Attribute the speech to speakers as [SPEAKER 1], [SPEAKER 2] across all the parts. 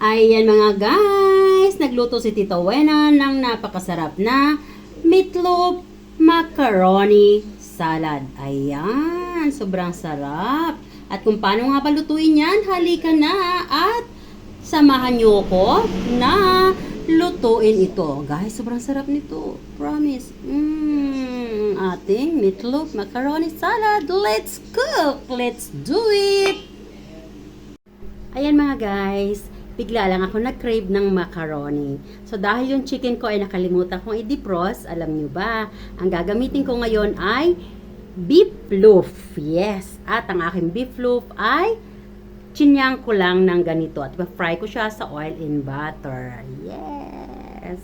[SPEAKER 1] Ayan mga guys, nagluto si Tito Wena ng napakasarap na meatloaf macaroni salad. Ayan, sobrang sarap. At kung paano nga ba lutuin yan, halika na at samahan nyo ko na lutuin ito. Guys, sobrang sarap nito. Promise. Ating meatloaf macaroni salad. Let's cook! Let's do it! Ayan mga guys, bigla lang ako nag-crave ng macaroni. So dahil yung chicken ko ay nakalimutan kong i-defrost, alam nyo ba, ang gagamitin ko ngayon ay beef loaf. Yes, at ang aking beef loaf ay chinyang ko lang ng ganito at fry ko siya sa oil and butter. Yes.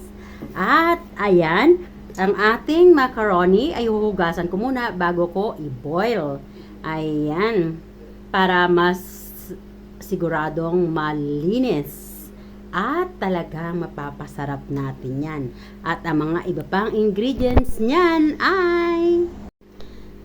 [SPEAKER 1] At ayan, ang ating macaroni ay huhugasan ko muna bago ko i-boil. Ayan, para mas siguradong malinis at talagang mapapasarap natin yan. At ang mga iba pang ingredients niyan ay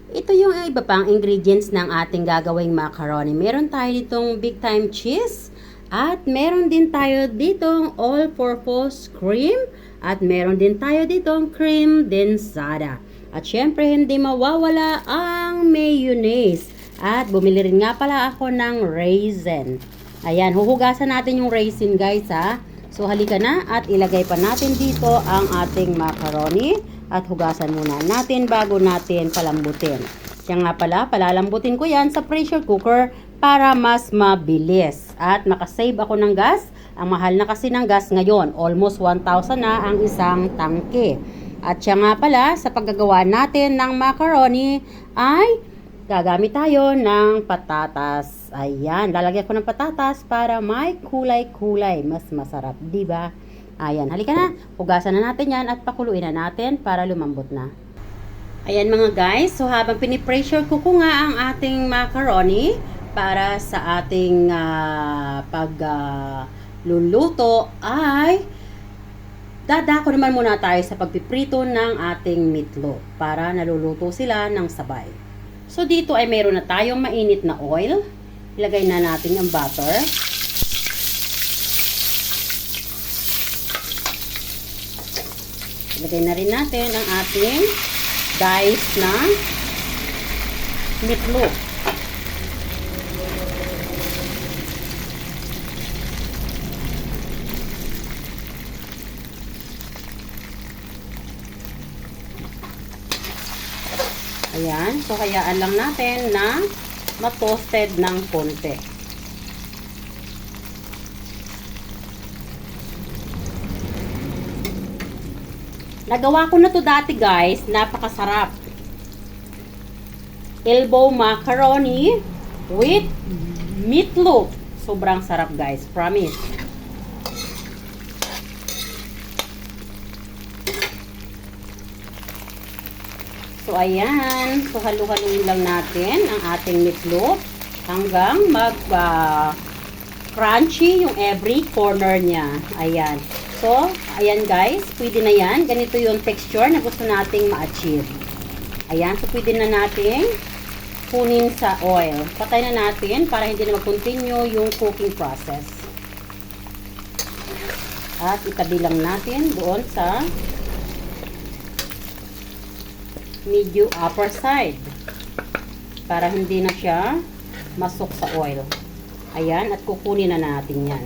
[SPEAKER 1] ito yung iba pang ingredients ng ating gagawing macaroni. Meron tayo ditong big time cheese at meron din tayo ditong all-purpose cream at meron din tayo ditong cream densada. At syempre hindi mawawala ang mayonnaise. At bumili rin nga pala ako ng raisin. Ayan, huhugasan natin yung raisin guys ha. So halika na at ilagay pa natin dito ang ating macaroni. At hugasan muna natin bago natin palambutin. Kaya nga pala, palalambutin ko yan sa pressure cooker para mas mabilis. At makasave ako ng gas. Ang mahal na kasi ng gas ngayon, almost 1,000 na ang isang tangke. At siya nga pala, sa paggagawa natin ng macaroni ay gagamit tayo ng patatas. Ayan, lalagyan ko ng patatas para may kulay-kulay. Mas masarap, di ba? Ayan, halika na. Hugasan na natin yan at pakuluin na natin para lumambot na. Ayan mga guys, so habang pinipressure ko nga ang ating macaroni para sa ating pagluluto ay dadako naman muna tayo sa pagpiprito ng ating meatloaf para naluluto sila ng sabay. So dito ay meron na tayong mainit na oil. Ilagay na natin ang butter. Ilagay na rin natin ang ating diced na meatloaf. Ayan, so hayaan lang natin na ma-toasted ng konti. Nagawa ko na to dati guys, napakasarap. Elbow macaroni with meatloaf. Sobrang sarap guys, promise. So, ayan. So, halu-haluin lang natin ang ating meatloaf hanggang mag-crunchy yung every corner niya. Ayan. So, ayan guys. Pwede na yan. Ganito yung texture na gusto nating ma-achieve. Ayan. So, pwede na natin kunin sa oil. Patay na natin para hindi na mag-continue yung cooking process. At itabi lang natin doon sa medyo upper side para hindi na siya masok sa oil. Ayan, at kukunin na natin yan.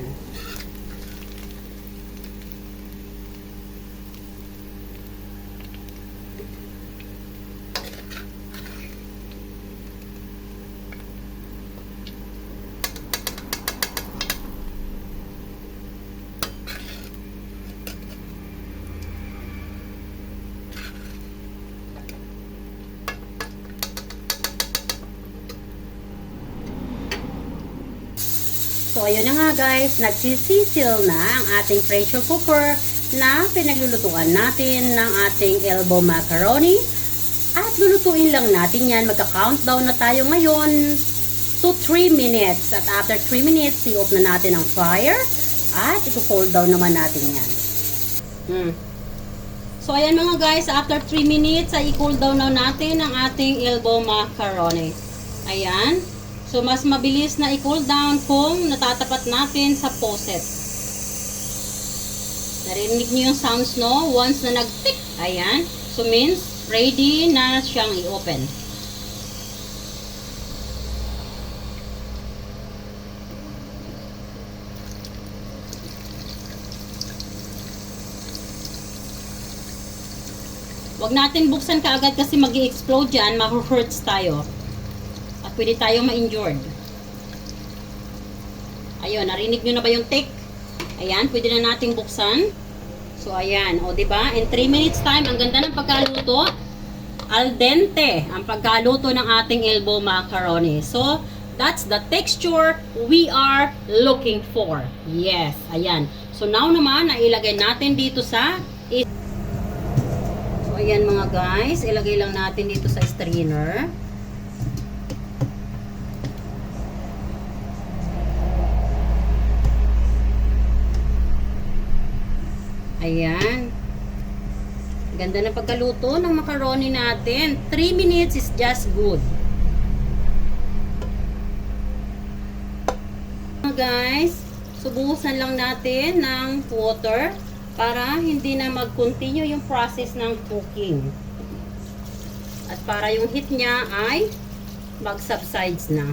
[SPEAKER 1] So, ayun na nga guys, nagsisisil na ang ating pressure cooker na pinaglulutuan natin ng ating elbow macaroni. At lulutuin lang natin yan. Magka-countdown na tayo ngayon to 3 minutes. At after 3 minutes, i-off na natin ang fire. At i-cool down naman natin yan. So, ayan mga guys, after 3 minutes, ay i-cool down na natin ang ating elbow macaroni. Ayan. So, mas mabilis na i-cool down kung natatapat natin sa faucet. Narinig niyo yung sounds, no? Once na nag-tick, ayan. So, means, ready na siyang i-open. Huwag natin buksan kaagad kasi mag-i-explode yan, ma-hurts tayo. At pwede tayong ma-injured. Ayun, narinig nyo na ba yung tick? Ayan, pwede na nating buksan. So, ayan. O, diba? In 3 minutes time, ang ganda ng pagkaluto. Al dente ang pagkaluto ng ating elbow macaroni. So, that's the texture we are looking for. Yes, ayan. So, now naman, nailagay natin dito sa ayan mga guys, ilagay lang natin dito sa strainer. Ayan. Ganda na pagkaluto ng macaroni natin. 3 minutes is just good. Mga guys, subusan lang natin ng water para hindi na mag-continue yung process ng cooking. At para yung heat niya ay mag-subsides na.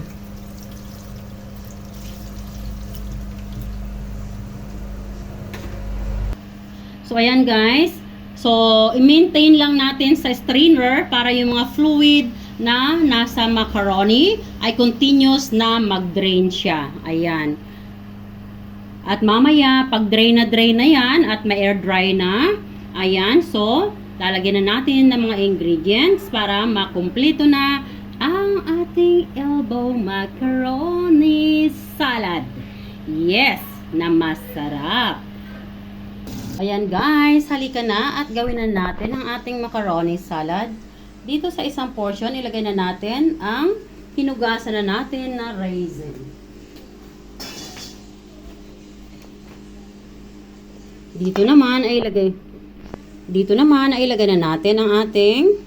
[SPEAKER 1] So, ayan guys. So, i-maintain lang natin sa strainer para yung mga fluid na nasa macaroni ay continuous na mag-drain siya. Ayan. At mamaya, pag drain na yan at ma-air dry na, ayan, so, lalagyan na natin ng mga ingredients para makumpleto na ang ating elbow macaroni salad. Yes, na masarap. Ayan guys, halika na at gawin na natin ang ating macaroni salad. Dito sa isang portion, ilagay na natin ang hinugasan na natin na raisin. Dito naman ay ilagay na natin ang ating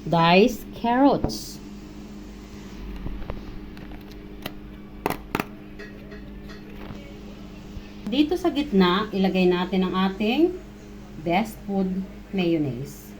[SPEAKER 1] diced carrots. Dito sa gitna, ilagay natin ang ating best food mayonnaise.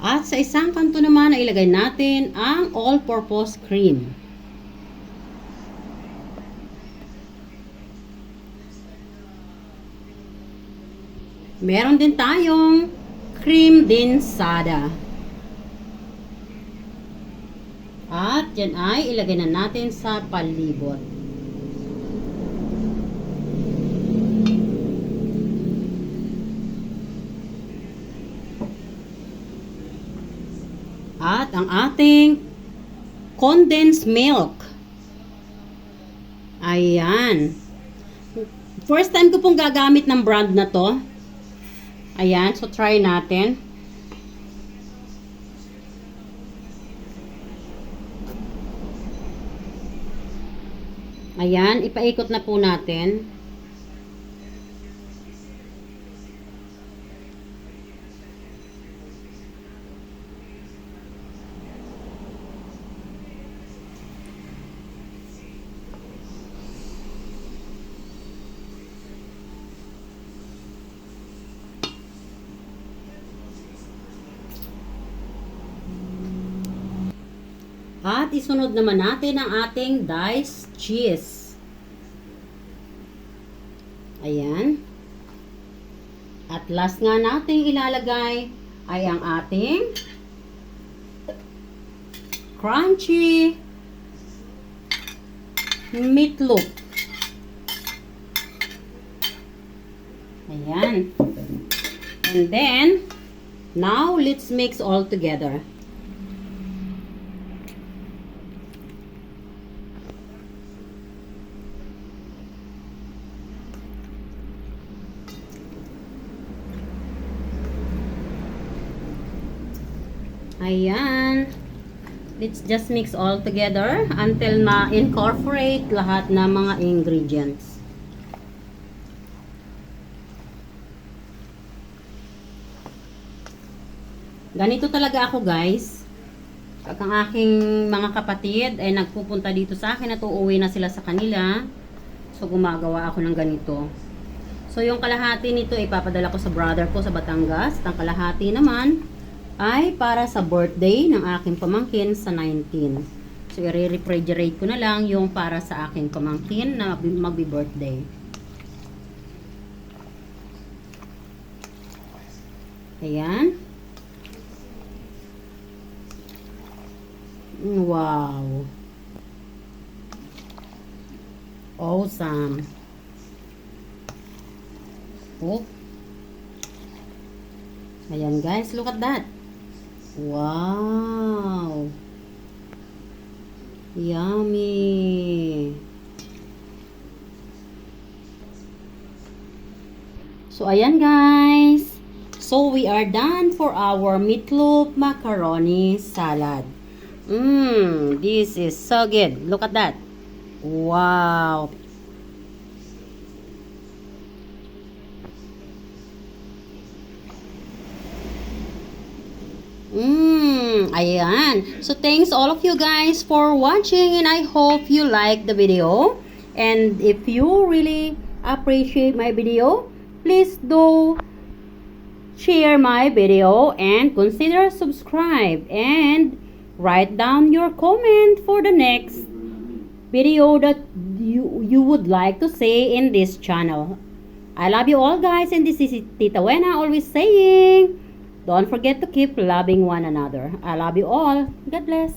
[SPEAKER 1] At sa isang kanto naman, ilagay natin ang all-purpose cream. Meron din tayong cream densada. At yan ay ilagay na natin sa palibot. At ang ating condensed milk. Ayan. First time ko pong gagamit ng brand na to. Ayan, so try natin. Ayan, ipaikot na po natin. At isunod naman natin ang ating diced cheese. Ayan. At last nga nating ilalagay ay ang ating crunchy meatloaf. Ayan. And then, now let's mix all together. Ayan. Let's just mix all together until ma-incorporate lahat ng mga ingredients. Ganito talaga ako, guys. Pag ang aking mga kapatid ay nagpupunta dito sa akin at uuwi na sila sa kanila, so gumagawa ako ng ganito. So yung kalahati nito ipapadala ko sa brother ko sa Batangas. At ang kalahati naman ay para sa birthday ng aking pamangkin sa 19. So i-refrigerate ko na lang yung para sa aking pamangkin na magbi-birthday. Ayan. Wow. Awesome. Oh. Ayan guys, look at that. Wow. Yummy. So ayan guys. So we are done for our meatloaf macaroni salad. This is so good. Look at that. Wow. Ayan. So thanks all of you guys for watching and I hope you like the video. And if you really appreciate my video, please do share my video and consider subscribe and write down your comment for the next video that you would like to see in this channel. I love you all guys, and this is Tita Wena always saying, don't forget to keep loving one another. I love you all. God bless.